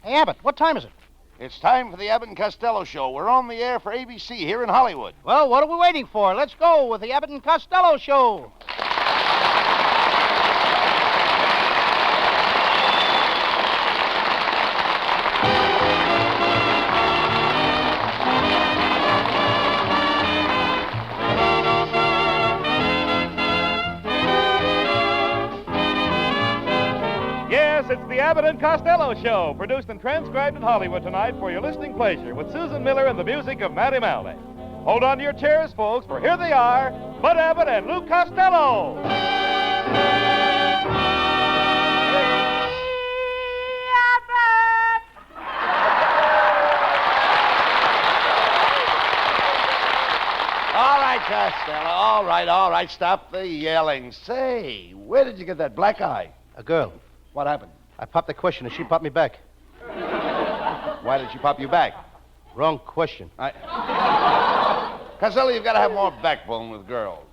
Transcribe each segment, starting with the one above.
Hey, Abbott, what time is it? It's time for the Abbott and Costello show. We're on the air for ABC here in Hollywood. Well, what are we waiting for? Let's go with the Abbott and Costello show. Yes, it's the Abbott and Costello Show, produced and transcribed in Hollywood tonight for your listening pleasure with Susan Miller and the music of Matty Malney. Hold on to your chairs, folks, for here they are, Bud Abbott and Lou Costello. All right, Costello. All right. Stop the yelling. Say, where did you get that black eye? A girl. What happened? I popped the question and she popped me back. Why did she pop you back? Wrong question. Costello, you've got to have more backbone with girls.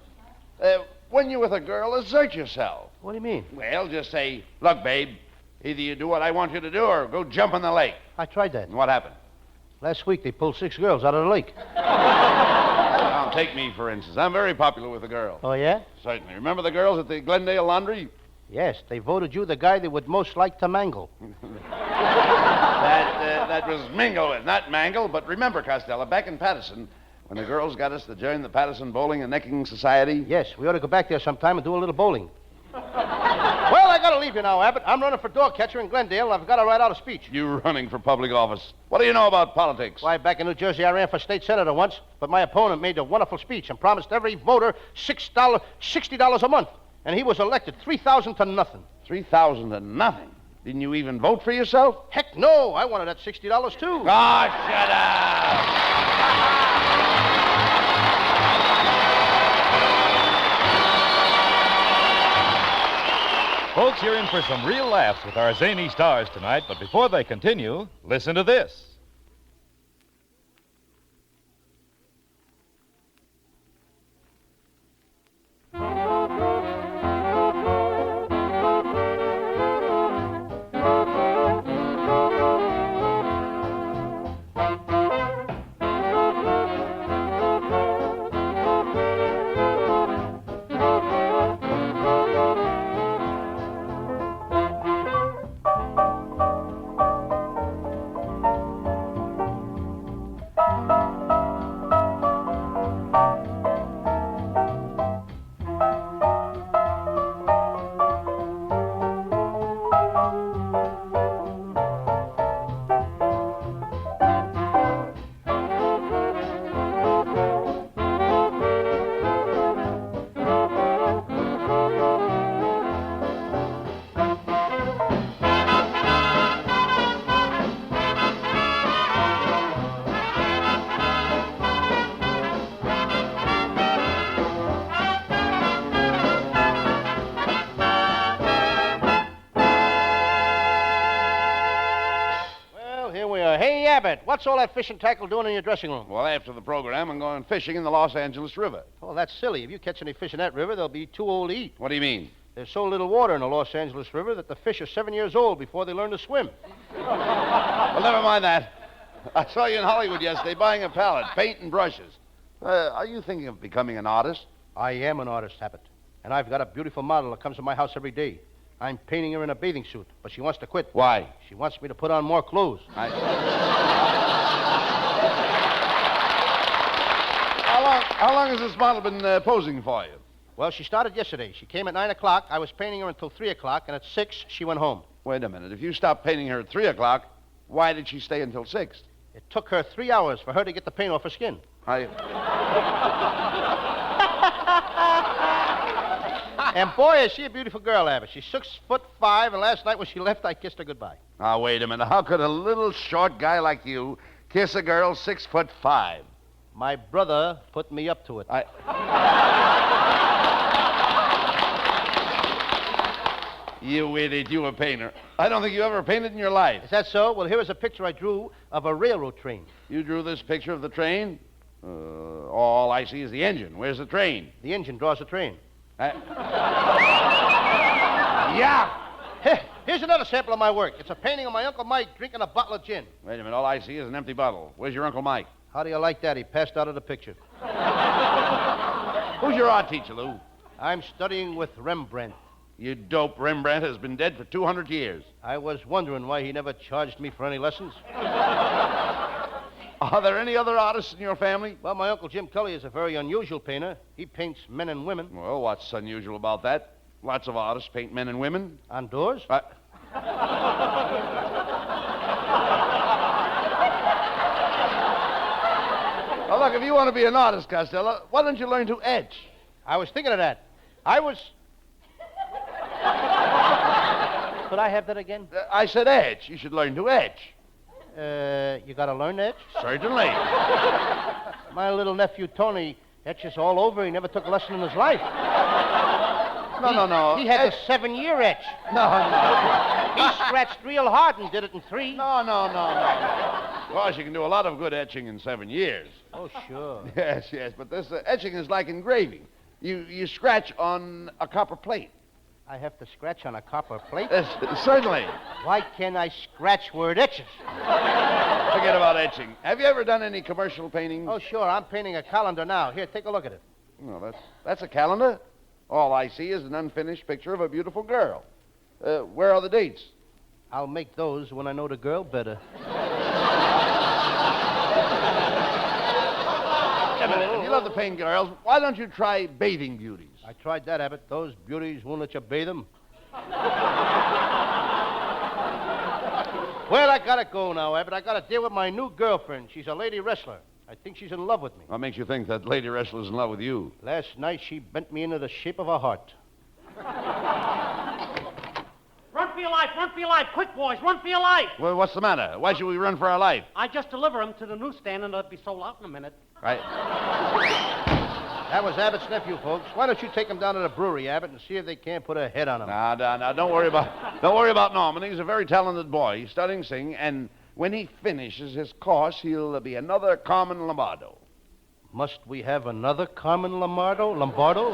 When you're with a girl, assert yourself. What do you mean? Well, just say, look, babe, either you do what I want you to do or go jump in the lake. I tried that. And what happened? Last week they pulled 6 girls out of the lake. Now, take me, for instance. I'm very popular with the girls. Oh, yeah? Certainly. Remember the girls at the Glendale Laundry? Yes, they voted you the guy they would most like to mangle. That was mingle with, not mangle. But remember, Costello, back in Patterson, when the girls got us to join the Patterson Bowling and Necking Society. Yes, we ought to go back there sometime and do a little bowling. Well, I gotta leave you now, Abbott. I'm running for door catcher in Glendale, and I've got to write out a speech. You running for public office. What do you know about politics? Why, back in New Jersey, I ran for state senator once, but my opponent made a wonderful speech and promised every voter $60 a month. And he was elected 3,000 to nothing. 3,000 to nothing? Didn't you even vote for yourself? Heck no, I wanted that $60 too. Oh, shut up! Folks, you're in for some real laughs with our zany stars tonight, but before they continue, listen to this. Hey, Abbott, what's all that fishing tackle doing in your dressing room? Well, after the program, I'm going fishing in the Los Angeles River. Oh, that's silly. If you catch any fish in that river, they'll be too old to eat. What do you mean? There's so little water in the Los Angeles River that the fish are 7 years old before they learn to swim. Well, never mind that. I saw you in Hollywood yesterday buying a palette, paint and brushes. Are you thinking of becoming an artist? I am an artist, Abbott. And I've got a beautiful model that comes to my house every day. I'm painting her in a bathing suit, but she wants to quit. Why? She wants me to put on more clothes. How long has this model been posing for you? Well, she started yesterday. She came at 9 o'clock. I was painting her until 3 o'clock, and at 6, she went home. Wait a minute. If you stopped painting her at 3 o'clock, why did she stay until 6? It took her 3 hours for her to get the paint off her skin. And boy, is she a beautiful girl, Abbott. She's 6'5", and last night when she left, I kissed her goodbye. Now, wait a minute. How could a little short guy like you kiss a girl 6'5"? My brother put me up to it. You idiot, you a painter. I don't think you ever painted in your life. Is that so? Well, here is a picture I drew of a railroad train. You drew this picture of the train? All I see is the engine. Where's the train? The engine draws the train. Yeah! Here's another sample of my work. It's a painting of my Uncle Mike drinking a bottle of gin. Wait a minute. All I see is an empty bottle. Where's your Uncle Mike? How do you like that? He passed out of the picture. Who's your art teacher, Lou? I'm studying with Rembrandt. You dope. Rembrandt has been dead for 200 years. I was wondering why he never charged me for any lessons. Are there any other artists in your family? Well, my Uncle Jim Cully is a very unusual painter. He paints men and women. Well, what's unusual about that? Lots of artists paint men and women. On doors? Well, look, if you want to be an artist, Costello, why don't you learn to etch? I was thinking of that. Could I have that again? I said etch. You should learn to etch. You gotta learn to etch? Certainly. My little nephew Tony etches all over. He never took a lesson in his life. No. He had a 7-year etch. No. He scratched real hard and did it in 3. No. Of course, you can do a lot of good etching in 7 years. Oh, sure. Yes, but this etching is like engraving. You scratch on a copper plate. I have to scratch on a copper plate? Yes, certainly. Why can't I scratch where it etches? Forget about etching. Have you ever done any commercial painting? Oh, sure. I'm painting a calendar now. Here, take a look at it. No, that's a calendar. All I see is an unfinished picture of a beautiful girl. Where are the dates? I'll make those when I know the girl better. You love to paint girls. Why don't you try bathing beauties? I tried that, Abbott. Those beauties won't let you bathe them. Well, I gotta go now, Abbott. I gotta deal with my new girlfriend. She's a lady wrestler. I think she's in love with me. What makes you think that lady wrestler's in love with you? Last night, she bent me into the shape of a heart. Run for your life, run for your life. Quick, boys, run for your life. Well, what's the matter? Why should we run for our life? I just deliver them to the newsstand and they'll be sold out in a minute. Right. That was Abbott's nephew, folks. Why don't you take him down to the brewery, Abbott, and see if they can't put a head on him? No. Don't worry about Norman. He's a very talented boy. He's studying singing, and when he finishes his course, he'll be another Carmen Lombardo. Must we have another Carmen Lombardo? Lombardo?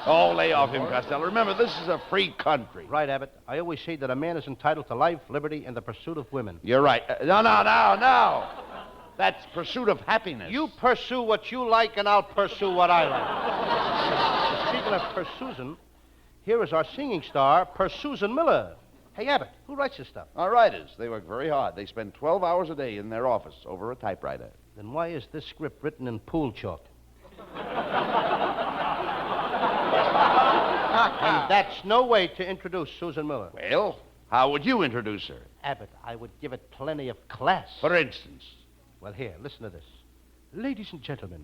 Oh, lay off him, Costello. Remember, this is a free country. Right, Abbott. I always say that a man is entitled to life, liberty, and the pursuit of women. You're right. No. That's pursuit of happiness. You pursue what you like, and I'll pursue what I like. Speaking of pursusan, here is our singing star, Pursusan Miller. Hey, Abbott, who writes this stuff? Our writers. They work very hard. They spend 12 hours a day in their office over a typewriter. Then why is this script written in pool chalk? And that's no way to introduce Susan Miller. Well, how would you introduce her? Abbott, I would give it plenty of class. For instance. Well, here, listen to this. Ladies and gentlemen,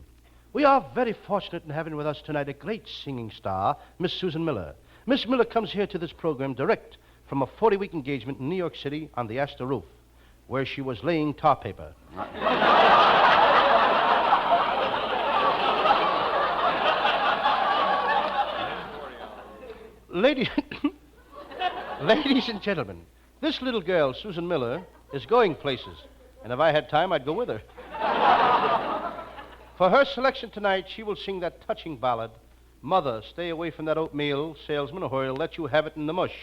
we are very fortunate in having with us tonight a great singing star, Miss Susan Miller. Miss Miller comes here to this program direct from a 40-week engagement in New York City on the Astor roof, where she was laying tar paper. Ladies and gentlemen, this little girl, Susan Miller, is going places. And if I had time, I'd go with her. For her selection tonight, she will sing that touching ballad, Mother, Stay Away from That Oatmeal Salesman, or he'll let you have it in the mush.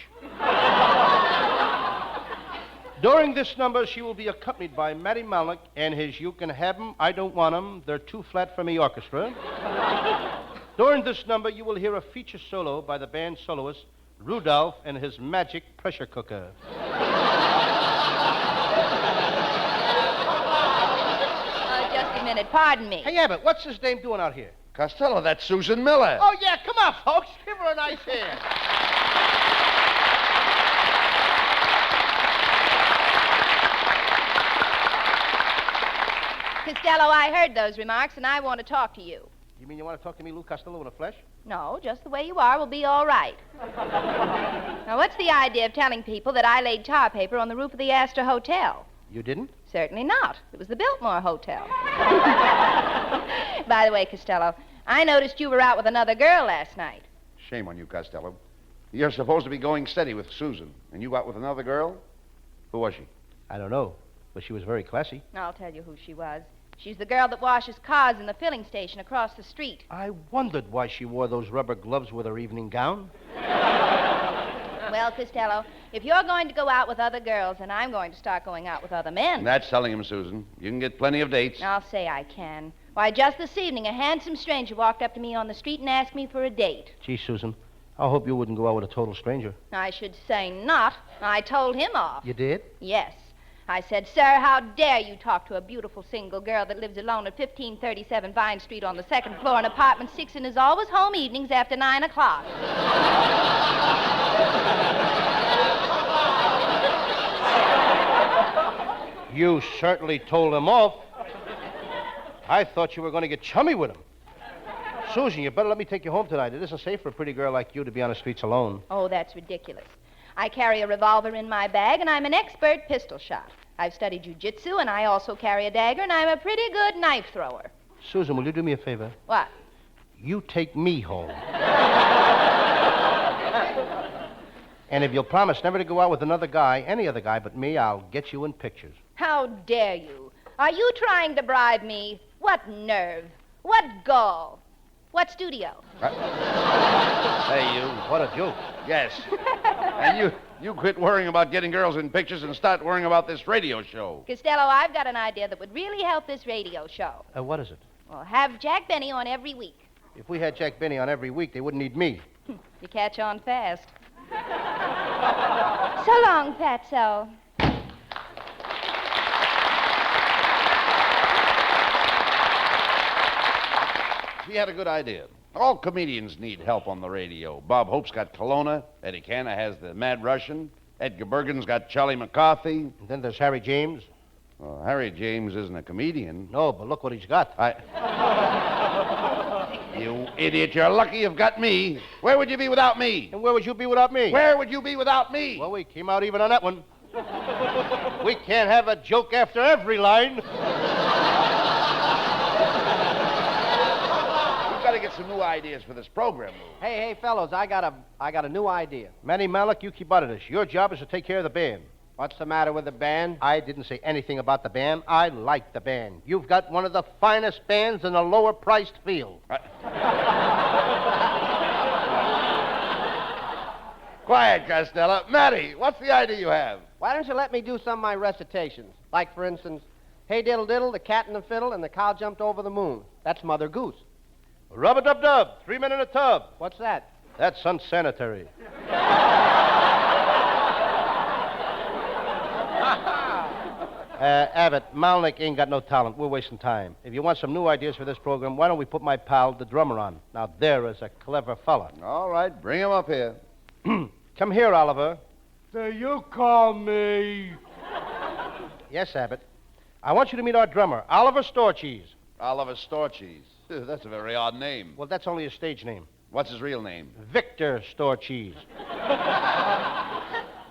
During this number, she will be accompanied by Matty Malnick and his You Can Have 'Em, I Don't Want 'Em, They're Too Flat for Me orchestra. During this number, you will hear a feature solo by the band soloist, Rudolph and his magic pressure cooker. Just a minute. Pardon me. Hey, Abbott, what's this dame doing out here? Costello, that's Susan Miller. Oh, yeah, come on, folks. Give her a nice hand. Costello, I heard those remarks, and I want to talk to you. You mean you want to talk to me, Lou Costello, in the flesh? No, just the way you are will be all right. Now, what's the idea of telling people that I laid tar paper on the roof of the Astor Hotel? You didn't? Certainly not. It was the Biltmore Hotel. By the way, Costello, I noticed you were out with another girl last night. Shame on you, Costello. You're supposed to be going steady with Susan, and you out with another girl? Who was she? I don't know, but she was very classy. I'll tell you who she was. She's the girl that washes cars in the filling station across the street. I wondered why she wore those rubber gloves with her evening gown. Well, Well, Costello, if you're going to go out with other girls, then I'm going to start going out with other men. That's telling him, Susan. You can get plenty of dates. I'll say I can. Why, just this evening, a handsome stranger walked up to me on the street and asked me for a date. Gee, Susan, I hope you wouldn't go out with a total stranger. I should say not. I told him off. You did? Yes. I said, sir, how dare you talk to a beautiful single girl that lives alone at 1537 Vine Street on the second floor in apartment 6 and is always home evenings after 9 o'clock. You certainly told him off. I thought you were going to get chummy with him. Susan, you better let me take you home tonight. It isn't safe for a pretty girl like you to be on the streets alone. Oh, that's ridiculous. I carry a revolver in my bag, and I'm an expert pistol shot. I've studied jiu-jitsu, and I also carry a dagger, and I'm a pretty good knife thrower. Susan, will you do me a favor? What? You take me home. And if you'll promise never to go out with another guy, any other guy but me, I'll get you in pictures. How dare you? Are you trying to bribe me? What nerve? What gall? What studio? Hey, you. What a joke. Yes. And you quit worrying about getting girls in pictures and start worrying about this radio show. Costello, I've got an idea that would really help this radio show. What is it? Well, have Jack Benny on every week. If we had Jack Benny on every week, they wouldn't need me. You catch on fast. So long, Fatso. He had a good idea. All comedians need help on the radio. Bob Hope's got Kelowna. Eddie Canna has the Mad Russian. Edgar Bergen's got Charlie McCarthy. And then there's Harry James. Well, Harry James isn't a comedian. No, but look what he's got. You idiot, you're lucky you've got me. Where would you be without me? And where would you be without me? Where would you be without me? Well, we came out even on that one. We can't have a joke after every line. We've got to get some new ideas for this program, Lou. Hey, fellows, I got a new idea. Manny Malik, you keep out of this. Your job is to take care of the band. What's the matter with the band? I didn't say anything about the band. I like the band. You've got one of the finest bands in the lower-priced field. Quiet, Costello. Matty, what's the idea you have? Why don't you let me do some of my recitations? Like, for instance, Hey Diddle Diddle, the cat and the fiddle, and the cow jumped over the moon. That's Mother Goose. Rub-a-dub-dub, 3 men in a tub. What's that? That's unsanitary. Abbott, Malnick ain't got no talent. We're wasting time. If you want some new ideas for this program, why don't we put my pal, the drummer, on? Now, there is a clever fella. All right, bring him up here. Come here, Oliver. Do you call me? Yes, Abbott. I want you to meet our drummer, Oliver Storecheese. Oliver Storecheese. That's a very odd name. Well, that's only his stage name. What's his real name? Victor Storecheese.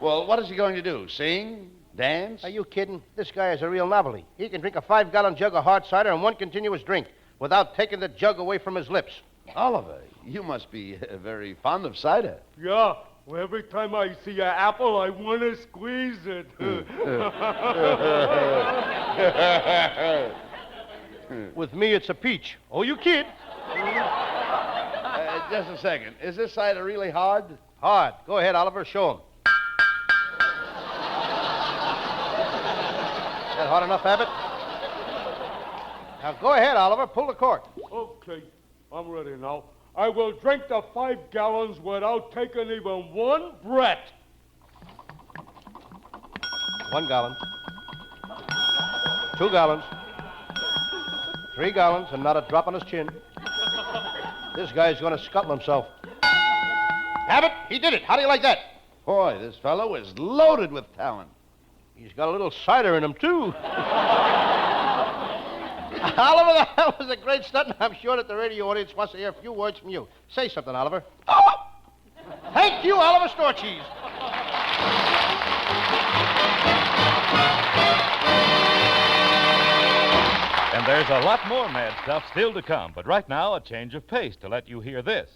Well, what is he going to do? Sing? Dance? Are you kidding? This guy is a real novelty. He can drink a 5-gallon jug of hard cider in one continuous drink without taking the jug away from his lips. Oliver, you must be very fond of cider. Yeah. Well, every time I see an apple, I want to squeeze it. With me, it's a peach. Oh, you kid. Just a second. Is this cider really hard? Hard. Go ahead, Oliver. Show him. Is that hard enough, Abbott? Now, go ahead, Oliver. Pull the cork. Okay, I'm ready now. I will drink the 5 gallons without taking even one breath. 1 gallon. 2 gallons. 3 gallons, and not a drop on his chin. This guy's going to scuttle himself. Abbott, he did it. How do you like that? Boy, this fellow is loaded with talent. He's got a little cider in him, too. Oliver, that was a great stunt, and I'm sure that the radio audience wants to hear a few words from you. Say something, Oliver. Oh! Thank you, Oliver Storecheese. And there's a lot more mad stuff still to come, but right now, a change of pace to let you hear this.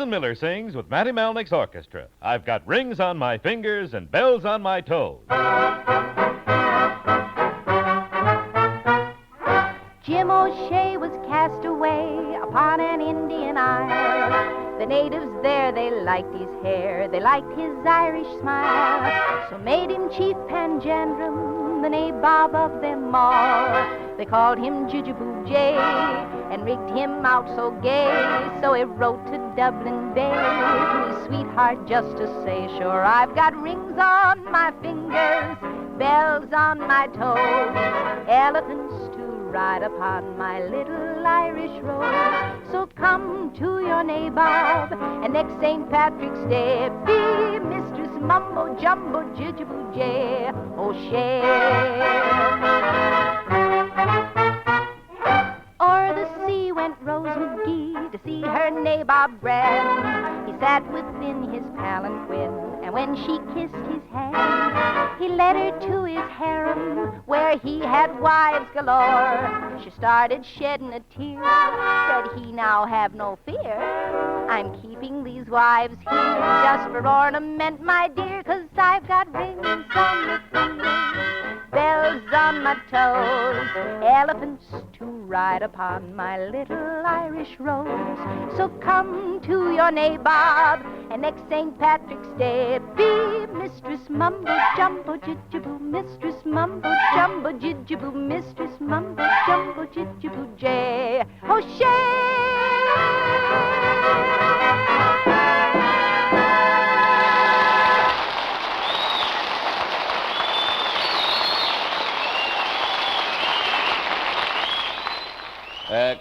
Susan Miller sings with Matty Malnick's orchestra. I've got rings on my fingers and bells on my toes. Jim O'Shea was cast away upon an Indian isle. The natives there, they liked his hair, they liked his Irish smile. So made him Chief Panjandrum, the nabob of them all. They called him Jujuboo Jay and rigged him out so gay. So he wrote to Dublin Bay to his sweetheart just to say, sure, I've got rings on my fingers, bells on my toes, elephants to ride upon my little Irish rose. So come to your nabob, and next St. Patrick's Day, be Mistress Mumbo Jumbo Jujuboo Jay O'Shea. O'er the sea went Rose McGee to see her nabob grand. He sat within his palanquin, and when she kissed his hand, he led her to his harem, where he had wives galore. She started shedding a tear, said he, now have no fear. I'm keeping these wives here just for ornament, my dear, 'cause I've got rings on my fingers, bells on my toes, elephants to ride upon my little Irish rose. So come to your nabob, and next St. Patrick's Day, be Mistress Mumbo Jumbo Jujuboo, Mistress Mumbo Jumbo Jujuboo, Mistress Mumbo Jumbo Jujuboo Jay O'Shea.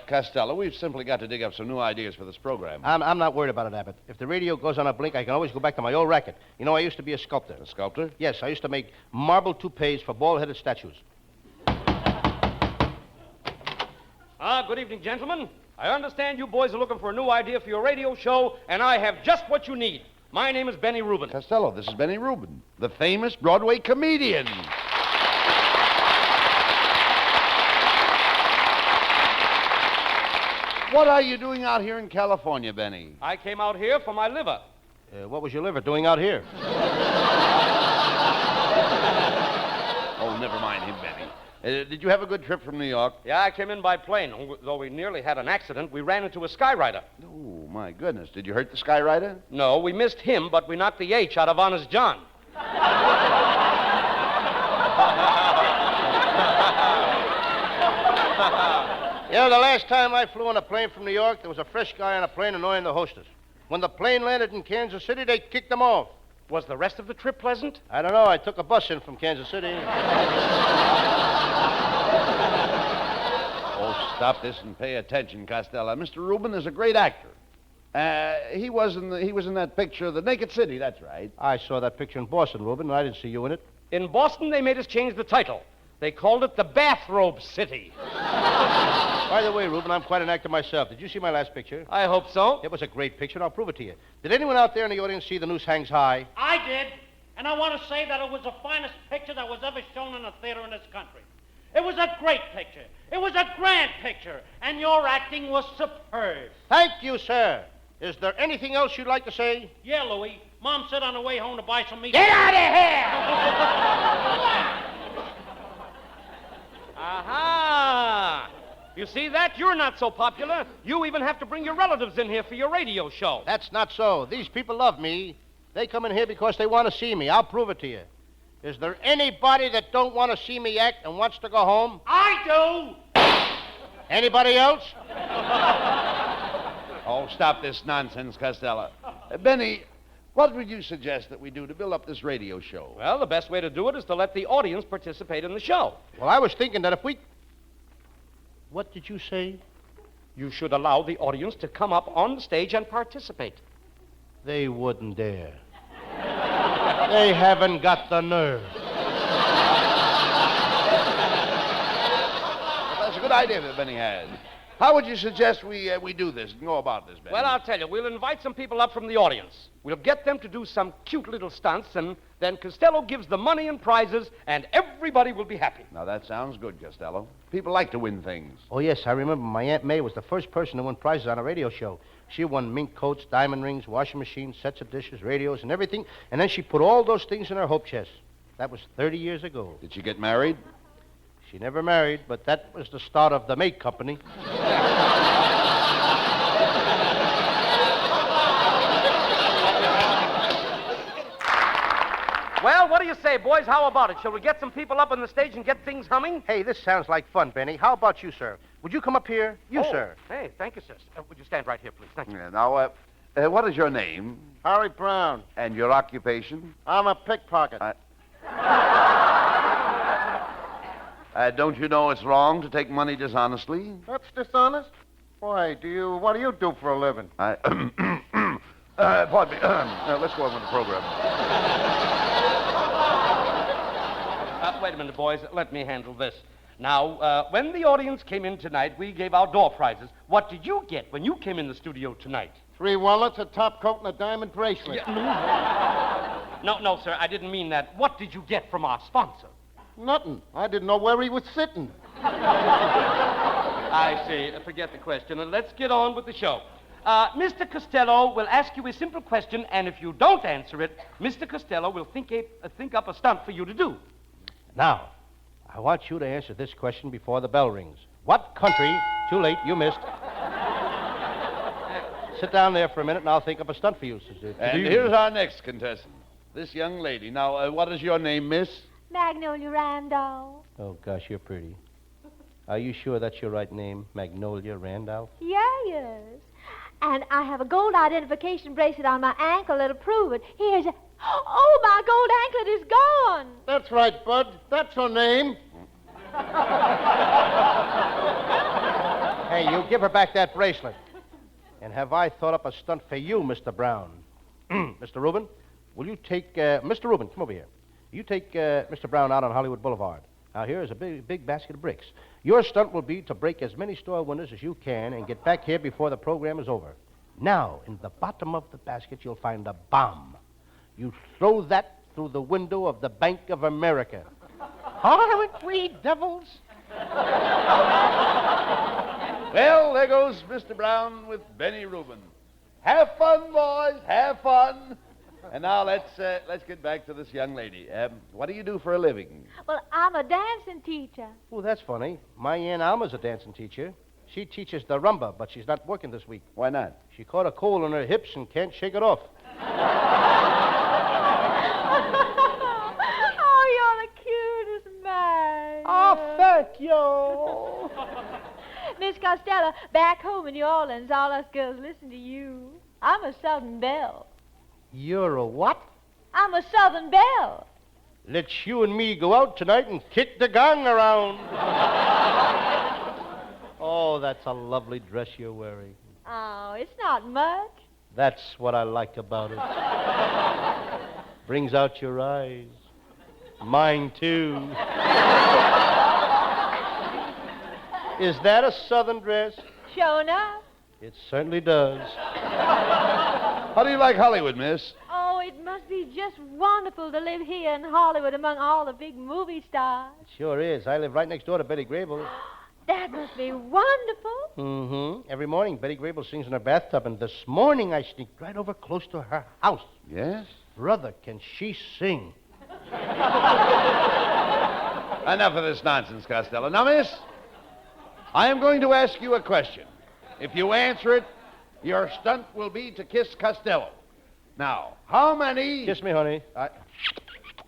Costello, we've simply got to dig up some new ideas for this program. I'm not worried about it, Abbott. If the radio goes on a blink, I can always go back to my old racket. You know, I used to be a sculptor. A sculptor? Yes, I used to make marble toupees for bald-headed statues. Good evening, gentlemen. I understand you boys are looking for a new idea for your radio show, and I have just what you need. My name is Benny Rubin. Costello, this is Benny Rubin, the famous Broadway comedian. What are you doing out here in California, Benny? I came out here for my liver. What was your liver doing out here? Oh, never mind him, Benny. Did you have a good trip from New York? Yeah, I came in by plane. Though we nearly had an accident, we ran into a skywriter. Oh, my goodness. Did you hurt the skywriter? No, we missed him, but we knocked the H out of Honest John. You know, the last time I flew on a plane from New York, there was a fresh guy on a plane annoying the hostess. When the plane landed in Kansas City, they kicked him off. Was the rest of the trip pleasant? I don't know. I took a bus in from Kansas City. Oh, stop this and pay attention, Costello. Mr. Rubin is a great actor. He was in that picture, The Naked City, that's right. I saw that picture in Boston, Rubin, and I didn't see you in it. In Boston, they made us change the title. They called it the Bathrobe City. By the way, Rubin, I'm quite an actor myself. Did you see my last picture? I hope so. It was a great picture, and I'll prove it to you. Did anyone out there in the audience see The Noose Hangs High? I did. And I want to say that it was the finest picture that was ever shown in a theater in this country. It was a great picture. It was a grand picture. And your acting was superb. Thank you, sir. Is there anything else you'd like to say? Yeah, Louie. Mom said on the way home to buy some meat. Get out of here! Aha! You see that? You're not so popular. You even have to bring your relatives in here for your radio show. That's not so. These people love me. They come in here because they want to see me. I'll prove it to you. Is there anybody that don't want to see me act and wants to go home? I do! Anybody else? Oh, stop this nonsense, Costello. Benny, what would you suggest that we do to build up this radio show? Well, the best way to do it is to let the audience participate in the show. Well, I was thinking that if we... What did you say? You should allow the audience to come up on the stage and participate. They wouldn't dare. They haven't got the nerve. Well, that's a good idea that Benny had. How would you suggest we do this and go about this, Benny? Well, I'll tell you. We'll invite some people up from the audience. We'll get them to do some cute little stunts, and then Costello gives the money and prizes, and everybody will be happy. Now, that sounds good, Costello. People like to win things. Oh, yes, I remember my Aunt May was the first person to win prizes on a radio show. She won mink coats, diamond rings, washing machines, sets of dishes, radios, and everything, and then she put all those things in her hope chest. That was 30 years ago. Did she get married? She never married, but that was the start of the May Company. Well, what do you say, boys? How about it? Shall we get some people up on the stage and get things humming? Hey, this sounds like fun, Benny. How about you, sir? Would you come up here? You, Oh, sir. Hey, thank you, sir. Would you stand right here, please? Thank you. Yeah, now, what is your name Harry Brown. and your occupation? I'm a pickpocket. Don't you know it's wrong to take money dishonestly? That's dishonest? Why, what do you do for a living? Pardon me. Let's go on with the program. Wait a minute, boys. Let me handle this. Now, when the audience came in tonight, we gave out door prizes. What did you get when you came in the studio tonight? 3 wallets, a top coat, and a diamond bracelet. No, sir. I didn't mean that. What did you get from our sponsor? Nothing. I didn't know where he was sitting. I see. Forget the question, and let's get on with the show. Mr. Costello will ask you a simple question, and if you don't answer it, Mr. Costello will think up a stunt for you to do. Now, I want you to answer this question before the bell rings. What country... Too late, you missed. Sit down there for a minute, and I'll think up a stunt for you. And here's our next contestant, this young lady. Now, what is your name, miss? Magnolia Randolph. Oh, gosh, you're pretty. Are you sure that's your right name, Magnolia Randolph? Yeah, yes. And I have a gold identification bracelet on my ankle that'll prove it. Here's a... Oh, my gold anklet is gone. That's right, Bud. That's her name. Hey, you give her back that bracelet. And have I thought up a stunt for you, Mr. Brown? Mr. Rubin, will you take... Mr. Rubin, come over here. You take Mr. Brown out on Hollywood Boulevard. Now, here is a big basket of bricks. Your stunt will be to break as many store windows as you can and get back here before the program is over. Now, in the bottom of the basket, you'll find a bomb. You throw that through the window of the Bank of America. Aren't we devils? Well, there goes Mr. Brown with Benny Rubin. Have fun, boys. Have fun. And now let's get back to this young lady. What do you do for a living? Well, I'm a dancing teacher. Oh, that's funny. My Aunt Alma's a dancing teacher. She teaches the rumba, but she's not working this week. Why not? She caught a cold in her hips and can't shake it off. Oh, you're the cutest man. Oh, thank you. Miss Costello, back home in New Orleans, all us girls listen to you. I'm a Southern belle. You're a what? I'm a Southern belle. Let's you and me go out tonight and kick the gong around. Oh, that's a lovely dress you're wearing. Oh, it's not much. That's what I like about it. Brings out your eyes. Mine, too. Is that a Southern dress? Sure enough. It certainly does. How do you like Hollywood, miss? Oh, it must be just wonderful to live here in Hollywood among all the big movie stars. It sure is. I live right next door to Betty Grable. That must be wonderful. Mm-hmm. Every morning, Betty Grable sings in her bathtub, and this morning I sneaked right over close to her house. Yes? Brother, can she sing? Enough of this nonsense, Costello. Now, miss, I am going to ask you a question. If you answer it, your stunt will be to kiss Costello. Now, how many... Kiss me, honey.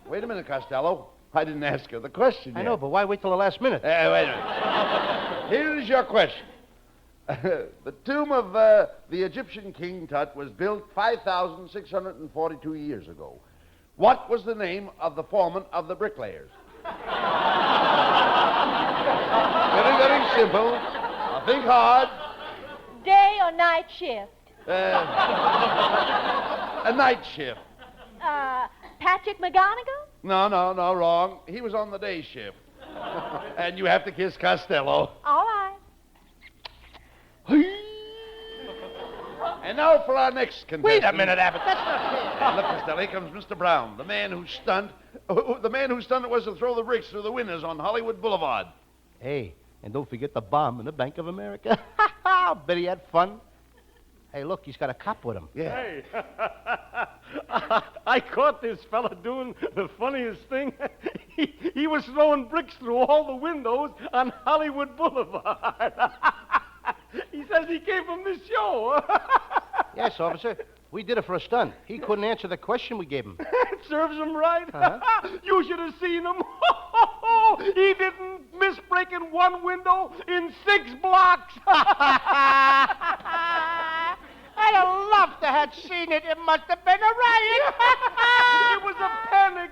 Wait a minute, Costello. I didn't ask you the question I yet. know, but why wait till the last minute? Wait a minute. Here's your question. The tomb of the Egyptian King Tut was built 5,642 years ago. What was the name of the foreman of the bricklayers? Very, very simple. Now think hard. Day or night shift? A night shift. Patrick McGonagall? No, wrong. He was on the day shift. And you have to kiss Costello. All right. And now for our next contestant. Wait a minute, Abbott. That's not fair. Look, Costello, here comes Mr. Brown, the man whose stunt it was to throw the bricks through the windows on Hollywood Boulevard. Hey, and don't forget the bomb in the Bank of America. Bet he had fun. Hey, look, he's got a cop with him. Yeah. Hey, I caught this fella doing the funniest thing. He was throwing bricks through all the windows on Hollywood Boulevard. He says he came from this show. Yes, officer. We did it for a stunt. He couldn't answer the question we gave him. It serves him right. Uh-huh. You should have seen him. He didn't miss breaking one window in 6 blocks. I'd have loved to have seen it. It must have been a riot. It was a panic.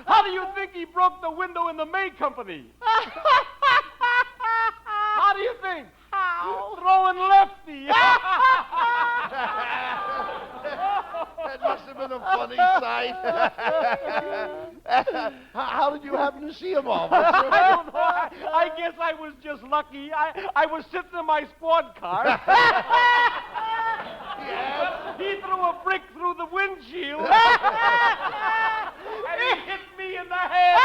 How do you think he broke the window in the May Company? How do you think? How? Throwing lefty. That must have been a funny sight. How did you happen to see him all? I don't know. I guess I was just lucky. I was sitting in my sport car. Yeah. He threw a brick through the windshield. And he hit me in the head.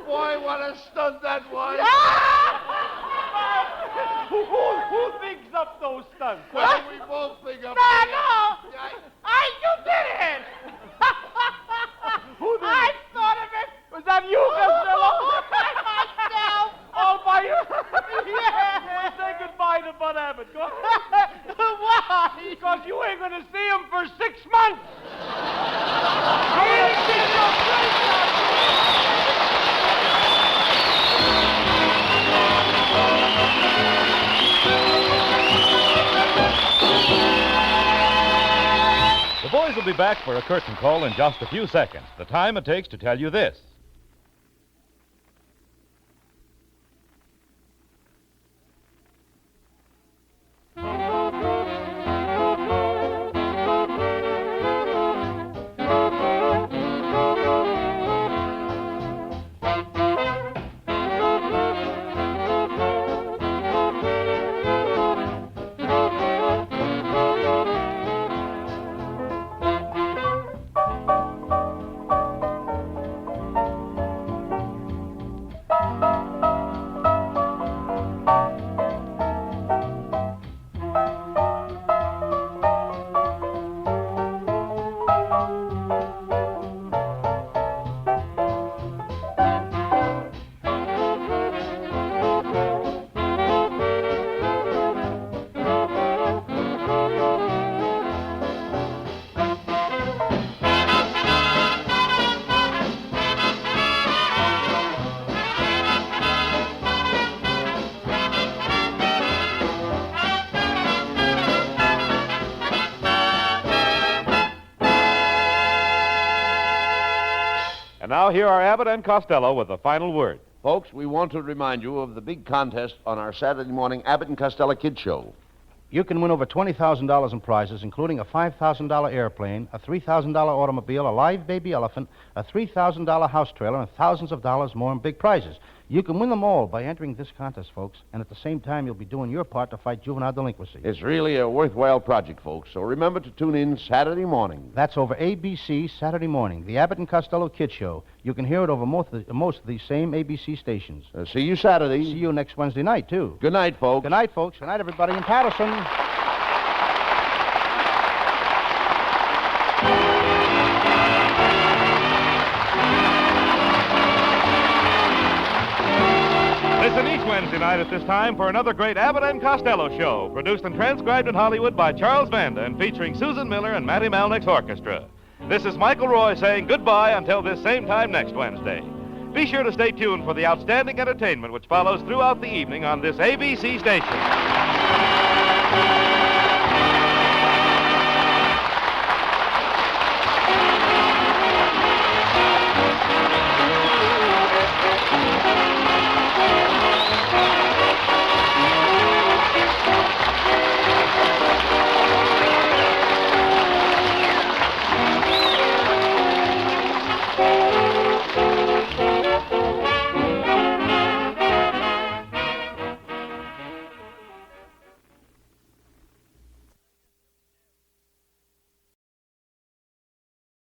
Boy, what a stunt that was. Who thinks up those stunts? Well, we both think up. No! You did it! Who did I it? thought of it Was that you, Costello? myself. All by yourself? Well, say goodbye to Bud Abbott. Go ahead. Why? Because you ain't going to see him for 6 months. The boys will be back for a curtain call in just a few seconds. The time it takes to tell you this. And now here are Abbott and Costello with the final word. Folks, we want to remind you of the big contest on our Saturday morning Abbott and Costello Kids Show. You can win over $20,000 in prizes, including a $5,000 airplane, a $3,000 automobile, a live baby elephant, a $3,000 house trailer, and thousands of dollars more in big prizes. You can win them all by entering this contest, folks, and at the same time, you'll be doing your part to fight juvenile delinquency. It's really a worthwhile project, folks, so remember to tune in Saturday morning. That's over ABC Saturday morning, the Abbott and Costello Kids Show. You can hear it over most of these same ABC stations. See you Saturday. See you next Wednesday night, too. Good night, folks. Good night, folks. Good night, everybody in Patterson. Listen each Wednesday night at this time for another great Abbott and Costello show, produced and transcribed in Hollywood by Charles Vanda and featuring Susan Miller and Matty Malnick's orchestra. This is Michael Roy saying goodbye until this same time next Wednesday. Be sure to stay tuned for the outstanding entertainment which follows throughout the evening on this ABC station.